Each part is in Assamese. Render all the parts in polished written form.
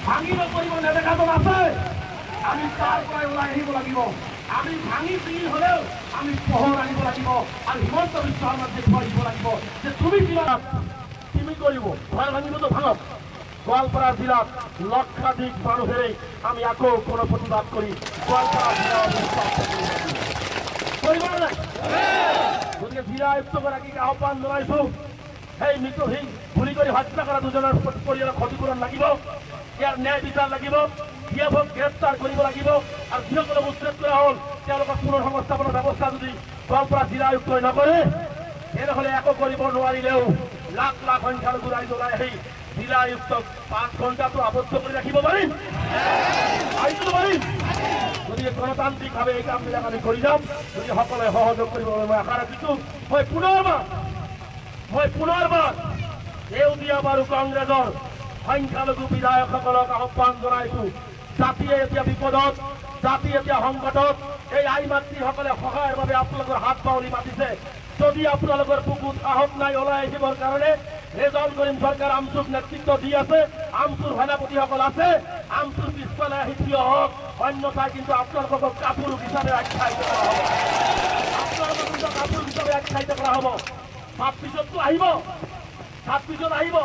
ভাঙিব কৰিব নেদেখাজন আছে আমি তাৰ পৰাই ওলাই আহিব লাগিব আমি ভাঙি চিঙি হলেও আমি পোহৰ আনিব লাগিব আৰু হিমন্ত বিশ্ব শৰ্মাক দেখুৱাই দিব লাগিব যে তুমি কৰিব ঘৰ ভাঙিবতো ভাঙক গোৱালপাৰা জিলাত লক্ষাধিক মানুহেৰে আমি আকৌ কোনো প্ৰতিবাদ কৰি গোৱালপাৰা জিলা কৰিব নাই গতিকে জিলা আয়ুক্তগৰাকীক আহ্বান জনাইছো সেই মৃতহীন গুলি কৰি হত্যা কৰা দুজনৰ পৰিয়ালক ক্ষতিপূৰণ লাগিব ইয়াৰ ন্যায় বিচাৰ লাগিব ইয়াক গ্ৰেপ্তাৰ কৰিব লাগিব আৰু যিসকলক উচ্ছেদ কৰা হ'ল তেওঁলোকক পুনৰ সংস্থাপনৰ ব্যৱস্থা যদি গোৱালপাৰা জিলা আয়ুক্তই নকৰে তেনেহ'লে একো কৰিব নোৱাৰিলেও লাখ লাখ সংখ্যালঘু ৰাইজ ওলাই আহি জিলা আয়ুক্তক 5 ঘণ্টাটো আবদ্ধ কৰি ৰাখিব পাৰিম গতিকে গণতান্ত্ৰিকভাৱে এই কামবিলাক আমি কৰি যাম যদি সকলোৱে সহযোগ কৰিবলৈ মই আশা ৰাখিছোঁ মই পুনৰবাৰ দেউদিয়াম আৰু কংগ্ৰেছৰ সংখ্যালঘু বিধায়কসকলক আহ্বান জনাইছোঁ জাতিয়ে এতিয়া বিপদত জাতি এতিয়া সংকটত এই আই মাতৃসকলে সহায়ৰ বাবে আপোনালোকৰ হাত বাউলি মাতিছে যদি আপোনালোকৰ বুকুত সাহস নাই ওলাই আহিবৰ কাৰণে ৰেজাউল কৰিম চৰকাৰ আমচুক নেতৃত্ব দি আছে আমচুৰ সেনাপতিসকল আছে আমচুৰ পিছফালে আহি থিয় হওক অন্যথাই কিন্তু আপোনালোকক কাপোৰ হিচাপে আখ্যায়িত কৰা হ'ব আপোনালোকক কিন্তু কাপোৰ হিচাপে আখ্যায়িত কৰা হ'ব ভাত পিছততো আহিব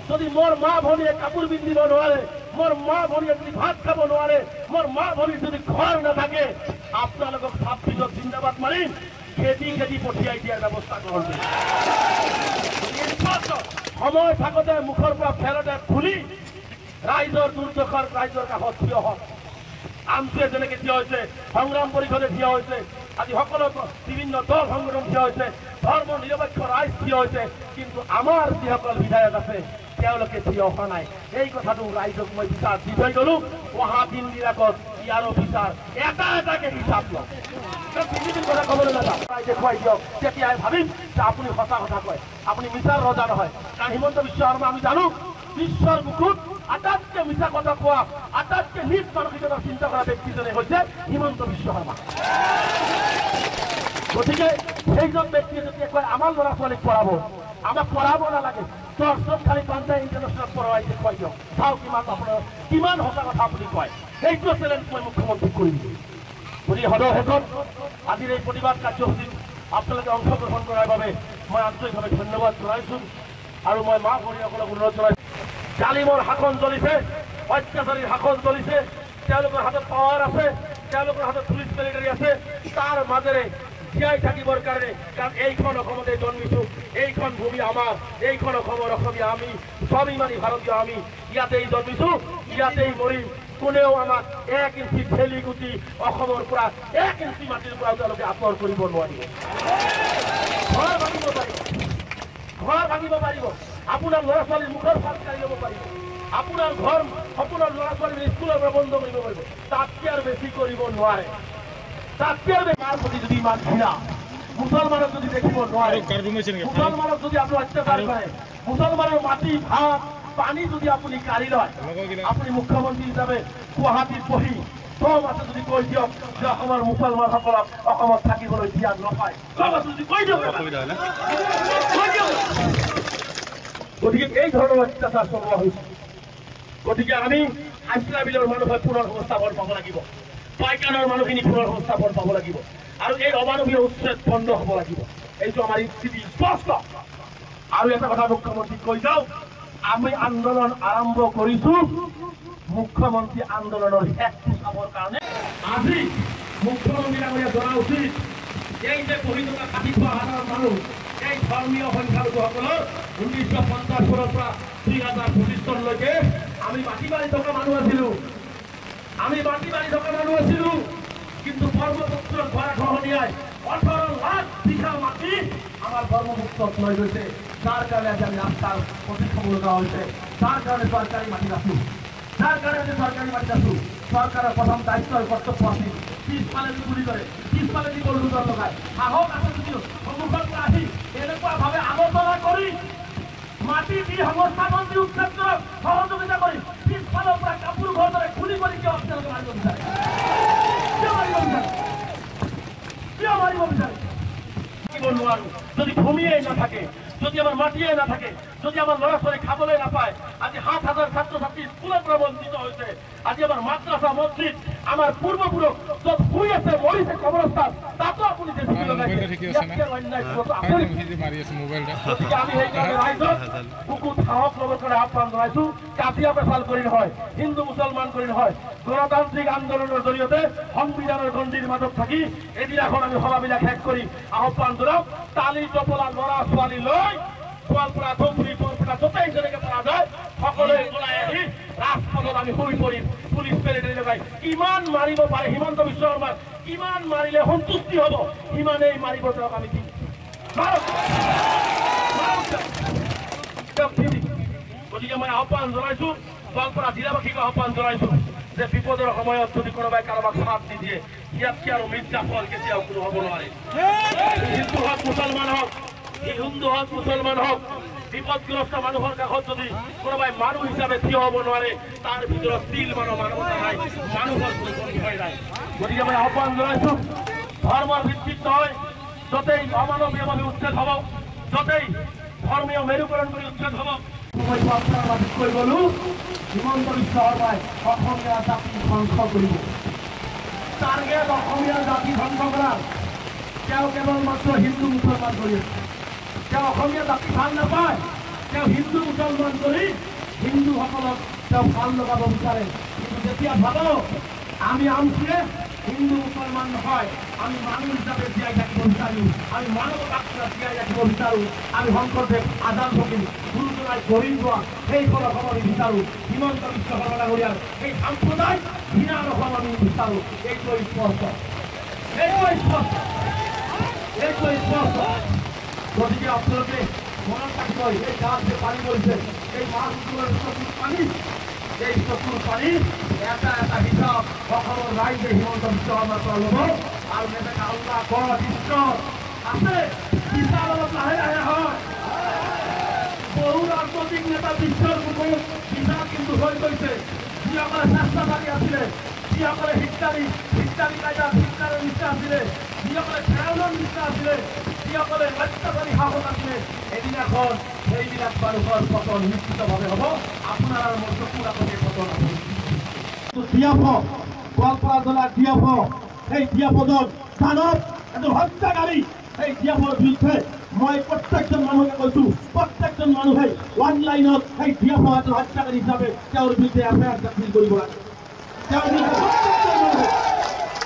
যদি মোৰ মা ভনীয়ে কাপোৰ পিন্ধিব নোৱাৰে মোৰ মা ভনীয়ে যদি ভাত খাব নোৱাৰে মোৰ মা ভনীৰ যদি ঘৰ নাথাকে আপোনালোকক ভাত পিছত জিন্দাবাদ মাৰিম খেদি পঠিয়াই দিয়াৰ ব্যৱস্থা গ্ৰহণ কৰিম সময় থাকোঁতে মুখৰ পৰা ফেৰতে খুলি ৰাইজৰ দুৰ্দশাৰ ৰাইজৰ কাষত থিয় হওক আমচুৱে যেনেকৈ থিয় হৈছে সংগ্ৰাম পৰিষদে থিয় হৈছে আজি সকলো বিভিন্ন দল সংগঠন থিয় হৈছে ধৰ্ম নিৰপেক্ষ ৰাইজ থিয় হৈছে কিন্তু আমাৰ যিসকল বিধায়ক আছে তেওঁলোকে থিয় হোৱা নাই এই কথাটো ৰাইজক মই বিচাৰ দি থৈ গ'লো অহা দিনটিৰ আগত ইয়াৰো বিচাৰ এটাকে হিচাপ লওক কথা ক'বলৈ নাযাওঁ দেখুৱাই দিয়ক তেতিয়াই ভাবিম যে আপুনি সঁচা কথা কয় আপুনি মিছাৰ ৰজা নহয় কাৰণ হিমন্ত বিশ্ব শৰ্মা আমি জানো বিশ্বৰ বুকুত আটাইতকৈ মিছা কথা কোৱা আটাইতকৈ নিজ মানসিকতা চিন্তা কৰা ব্যক্তিজনে হৈছে হিমন্ত বিশ্ব শৰ্মা গতিকে সেইজন ব্যক্তিয়ে যদি কয় আমাৰ ল'ৰা ছোৱালীক পঢ়াব আমাক পঢ়াব নালাগে চৰ্চত খালি পাঞ্জাৱ ইণ্টাৰনেশ্যনেল পঢ়াই দেখুৱাই দিয়ক চাওক কিমান সঁচা কথা আপুনি কয় সেইটো চেলেঞ্জ মই মুখ্যমন্ত্ৰীক কৰি দিম গতিকে সদৌ আজিৰ এই প্ৰতিবাদ কাৰ্যসূচীত আপোনালোকে অংশগ্ৰহণ কৰাৰ বাবে মই আন্তৰিকভাৱে ধন্যবাদ জনাইছোঁ আৰু মই মা ভনীসকলক অনুৰোধ জনাইছোঁ জালিমৰ শাসন চলিছে অত্যাচাৰীৰ শাসন চলিছে তেওঁলোকৰ হাতত পাৱাৰ আছে তেওঁলোকৰ হাতত পুলিচ মিলিটাৰী আছে তাৰ মাজেৰে জীয়াই থাকিবৰ কাৰণে কাৰণ এইখন অসমতে জন্মিছোঁ এইখন ভূমি আমাৰ এইখন অসমৰ অসমীয়া আমি স্বাভিমানী ভাৰতীয় আমি ইয়াতেই জন্মিছোঁ ইয়াতেই মৰিম কোনেও আমাক 1 ইঞ্চি ঠেলি গুটি অসমৰ পৰা 1 ইঞ্চি মাটিৰ পৰা তেওঁলোকে আঁতৰ কৰিব নোৱাৰিব ঘৰ ভাঙিব পাৰিব আপোনাৰ ল'ৰা ছোৱালীৰ মুখৰ ফাল কাঢ়ি ল'ব পাৰিব আপোনাৰ ঘৰ আপোনাৰ ল'ৰা ছোৱালীৰ স্কুলৰ পৰা বন্ধ কৰিব পাৰিব তাতকৈ আৰু বেছি কৰিব নোৱাৰে তাতকৈ আৰু তাৰ প্ৰতি যদি ইমান ঘৃণা মুছলমানক যদি দেখিব নোৱাৰে মুছলমানক যদি আপুনি অত্যাচাৰ কৰে মুছলমানৰ মাটি ভাত পানী যদি আপুনি কাঢ়ি লয় আপুনি মুখ্যমন্ত্ৰী হিচাপে গুৱাহাটীত বহি কম আছে যদি কৈ দিয়ক যে অসমৰ মুছলমানসকলক অসমত থাকিবলৈ দিয়া নাপায় গতিকে এই ধৰণৰ অত্যাচাৰ চলোৱা হৈছে গতিকে আমি হাইস্কুল বিলৰ মানুহে পুনৰ সংস্থাপন পাব লাগিব পাইকানৰ মানুহখিনি পুনৰ সংস্থাপন পাব লাগিব আৰু এই অমানৱীয় উচ্ছেদ বন্ধ হ'ব লাগিব এইটো আমাৰ স্থিতি স্পষ্ট আৰু এটা কথা মুখ্যমন্ত্ৰীক কৈ যাওঁ আমি আন্দোলন আৰম্ভ কৰিছোঁ মুখ্যমন্ত্ৰী আন্দোলনৰ শেষটো চাবৰ কাৰণে আজি মুখ্যমন্ত্ৰী ডাঙৰীয়া জনা উচিত এই যে বহি থকা 60,000 মানুহ এই ধৰ্মীয় সংখ্যালঘুসকলৰ 1950 চনৰ পৰা 2025 চনলৈকে আমি মাটি বাৰী থকা মানুহ আছিলোঁ কিন্তু ব্ৰহ্মপুত্ৰৰ গৰাখহনীয়াই 18 লাখ বিঘা মাটি আমাৰ ব্ৰহ্মপুত্ৰত লৈ গৈছে যাৰ কাৰণে আজি আমি ৰাস্তাৰ প্ৰশিক্ষণ লগা হৈছে যাৰ কাৰণে চৰকাৰী মাটি আছোঁ চৰকাৰৰ প্ৰথম দায়িত্ব আৰু কৰ্তব্য আছিল পিছফালে গুলি কৰে পিছফালে দি বলুদৰ লগায় সাহস আছে যদিও সন্মুখত আহি এনেকুৱাভাৱে আলোচনা কৰি মাটি দি সংস্থাপন দি উচ্ছেদ কৰক সহযোগিতা কৰি পিছফালৰ পৰা কাপোৰ ঘৰ দৰে খুলি কৰি কিয় আপোনালোকে মাৰিব বিচাৰে নোৱাৰো যদি ভূমিয়েই নাথাকে যদি আমাৰ মাটিয়ে নাথাকে যদি আমাৰ ল'ৰা ছোৱালী খাবলৈ নাপায় আজি 7,000 ছাত্ৰ ছাত্ৰী স্কুলেৰ পৰা বঞ্চিত হৈছে আজি আমাৰ মাদ্ৰাসা মছজিদ আমাৰ পূৰ্বপুৰুষ য'ত শুই আছে মৰিছে কবৰস্থান তাতো আপুনি জেচিবি লগাইছে গতিকে আমি সেইকাৰণে ৰাইজক বুকুত সাহস ল'বৰ কাৰণে আহ্বান জনাইছো কাজিয়া পেচাল কৰি নহয় হিন্দু মুছলমান কৰি নহয় গণতান্ত্ৰিক আন্দোলনৰ জৰিয়তে সংবিধানৰ গণ্ডিৰ মাজত থাকি এদিনাখন আমি সভাবিলাক শেষ কৰি আহ্বান জনাওঁ তালি টপলা ল'ৰা ছোৱালী লৈ গোৱালপাৰা ধুবুৰী বৰপেটা য'তেই যেনেকৈ পৰা যায় সকলোৱে ওলাই আহি ৰাজপথত আমি শুই পৰিম পুলিচ পেৰেডেৰি লগাই কিমান মাৰিব পাৰে হিমন্ত বিশ্ব শৰ্মাক কিমান মাৰিলে সন্তুষ্টি হ'ব সিমানেই মাৰিব তেওঁক আমি দিম গতিকে মই আহ্বান জনাইছো গোৱালপাৰা জিলাবাসীক আহ্বান জনাইছো যে বিপদৰ সময়ত যদি কোনোবাই কাৰোবাক সাথ নিদিয়ে ইয়াতকৈ আৰু মিৰ্জাফৰ কেতিয়াও কোনো হ'ব নোৱাৰে হিন্দু হওক মুছলমান হওক হিন্দু হওক মুছলমান হওক বিপদগ্ৰস্ত মানুহৰ কাষত যদি কোনোবাই মানুহ হিচাপে থিয় হ'ব নোৱাৰে তাৰ ভিতৰত তিল মানৱতা নাই মানুহৰ কোনো পৰিচয় নাই গতিকে মই আহ্বান জনাইছো ধৰ্মৰ ভিত্তিত নহয় য'তেই অমানৱীয়ভাৱে উচ্ছেদ হ'ব য'তেই ধৰ্মীয় মেৰুকৰণ কৰি উচ্ছেদ হ'ব মই আপোনাৰ মাজত কৈ গ'লো হিমন্ত বিশ্ব শৰ্মাই অসমীয়া জাতি ধ্বংস কৰিব টাৰ্গেট অসমীয়া জাতি ধ্বংস কৰাৰ তেওঁ কেৱল মাত্ৰ হিন্দু মুছলমান কৰি আছে তেওঁ অসমীয়া জাতি ভাল নাপায় তেওঁ হিন্দু মুছলমান কৰি হিন্দুসকলক তেওঁ ভাল লগাব বিচাৰে কিন্তু যেতিয়া ভাব আমি আমছে হিন্দু মুছলমান নহয় আমি মানুহ হিচাপে জীয়াই থাকিব বিচাৰোঁ আমি মানৱতাক জীয়াই ৰাখিব বিচাৰোঁ আমি শংকৰদেৱ আজাদ ফকীৰ গুৰুজনাই গঢ়ি যোৱা সেইখন অসম আমি বিচাৰোঁ হিমন্ত বিশ্ব শৰ্মা ডাঙৰীয়াৰ এই সাম্প্ৰদায়িক ঘৃণাৰ অসম আমি বিচাৰোঁ এইটোৱেই স্পষ্ট গতিকে আপোনালোকে মনত ৰাখিব এই গাঁৱত যে পানী পৰিছে এই মাছবোৰৰ চকুৰ পানী এই চকুৰ পানীৰ এটা এটা হিচাপ অসমৰ ৰাইজে হিমন্ত বিশ্ব শৰ্মাৰ পৰা ল'ব আৰু নেতাকে আল্লাহ গড় ঈশ্বৰ আছে হিচাপ অলপ লাহে লাহে হয় বহু ৰাজনৈতিক নেতা বিশ্বৰ বুকুত হিচাপ কিন্তু হৈ গৈছে যিসকলে চেষ্টাধাৰী আছিলে যিসকলে হিটলাৰী কাইদা হিটলাৰৰ নিচিনা আছিলে যিসকলে ফেৰাউনৰ নিচিনা আছিলে যিসকলে অত্যাচাৰী শাসক আছিলে এদিনাখন সেইবিলাক মানুহৰ পতন নিশ্চিতভাৱে হ'ব আপোনাৰ আৰু মোৰ চকুৰ আগতে পতন হ'ব গোৱালপাৰা জিলাৰ সেই দিয়াপদত দানৱ এজন হত্যাকাৰী সেই দিয়াপৰ বিৰুদ্ধে মই প্ৰত্যেকজন মানুহকে কৈছোঁ প্ৰত্যেকজন মানুহে ওৱান লাইনত সেই দিয়াপ এজন হত্যাকাৰী হিচাপে তেওঁৰ বিৰুদ্ধে এফআইআৰ দাখিল কৰিব লাগে তেওঁৰ বিৰুদ্ধে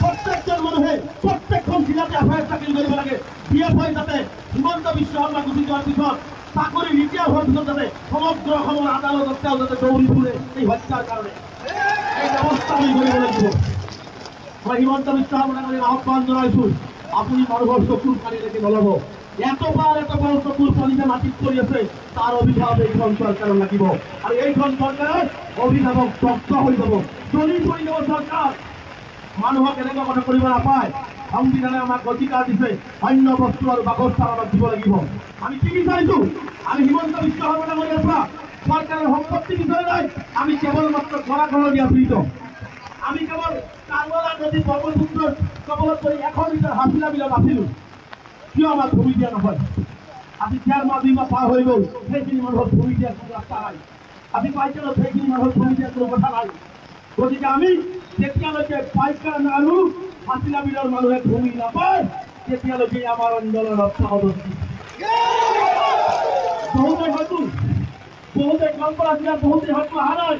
প্ৰত্যেকজন মানুহে প্ৰত্যেকখন জিলাতে এফআইআৰ দাখিল কৰিব লাগে দিয়াপই যাতে হিমন্ত বিশ্ব শৰ্মা গুচি যোৱাৰ পিছত চাকৰি নিদিয়া হোৱাৰ পিছত যাতে সমগ্ৰ অসমৰ আদালতত তেওঁ যাতে দৌৰি ফুৰে এই হত্যাৰ কাৰণে এই ব্যৱস্থা আমি কৰিব লাগিব মই হিমন্ত বিশ্ব শৰ্মা আহ্বান জনাইছোঁ আপুনি মানুহৰ চকুৰ পানীলৈকে নল'ব এতবাৰ চকুৰ পানীতে মাটিত পৰি আছে তাৰ অভিভাৱক এইখন চৰকাৰৰ লাগিব আৰু এইখন চৰকাৰৰ অভিভাৱক দগ্ধ হৈ যাব জ্বলি পৰি যাব চৰকাৰ মানুহক এনেকুৱা কথা কৰিব নাপায় সংবিধানে আমাক অধিকাৰ দিছে অন্য বস্তু আৰু বাসস্থান আমাক দিব লাগিব আমি কি বিচাৰিছোঁ আমি হিমন্ত বিশ্ব শৰ্মা ডাঙৰীয়াৰ পৰা চৰকাৰৰ সম্পত্তি বিচাৰি নাই আমি কেৱল মাত্ৰ ঘৰ দিয়া পীড়িত আমি কেৱল কাংগলা নদী ব্ৰহ্মপুত্ৰৰ কবলত পৰি 100 মিটাৰ হাছিলা বিলত আছিলোঁ কিয় আমাক ভূমি দিয়া নহয় আজি 4 মাহ 2 মাহ পাৰ হৈ গ'ল সেইখিনি মানুহৰ ভূমি দিয়াৰ কোনো ৰাস্তা নাই আজি পাইকাৰত সেইখিনি মানুহৰ ভূমি দিয়াৰ কোনো কথা নাই গতিকে আমি যেতিয়ালৈকে পাইকাৰ আৰু হাছিলা বিলৰ মানুহে ভূমি নাপায় তেতিয়ালৈকে আমাৰ আন্দোলন অব্যাহত বহুতে গোৱালপাৰা জিলাত বহুতে হয়তো অহা নাই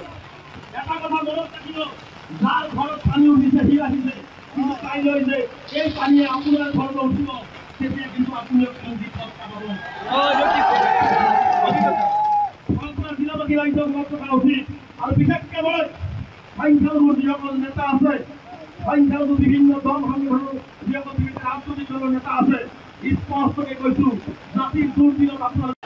এটা কথা মনত ৰাখিব যাৰ ঘৰত পানী উঠিছে সি আহিছে কিন্তু কাইলৈ যে এই পানীয়ে আপোনাৰ ঘৰলৈ উঠিব তেতিয়া কিন্তু আপুনিও গোৱালপাৰা জিলাবাসী ৰাইজৰ মত থকা উচিত আৰু বিশেষকৈ মই সংখ্যালঘু যিসকল নেতা আছে সংখ্যালঘু বিভিন্ন দল সংগঠনৰ যিসকল বিভিন্ন ৰাজনৈতিক দলৰ নেতা আছে স্পষ্টকৈ কৈছোঁ জাতিৰ দুৰ্দিনত আপোনালোকে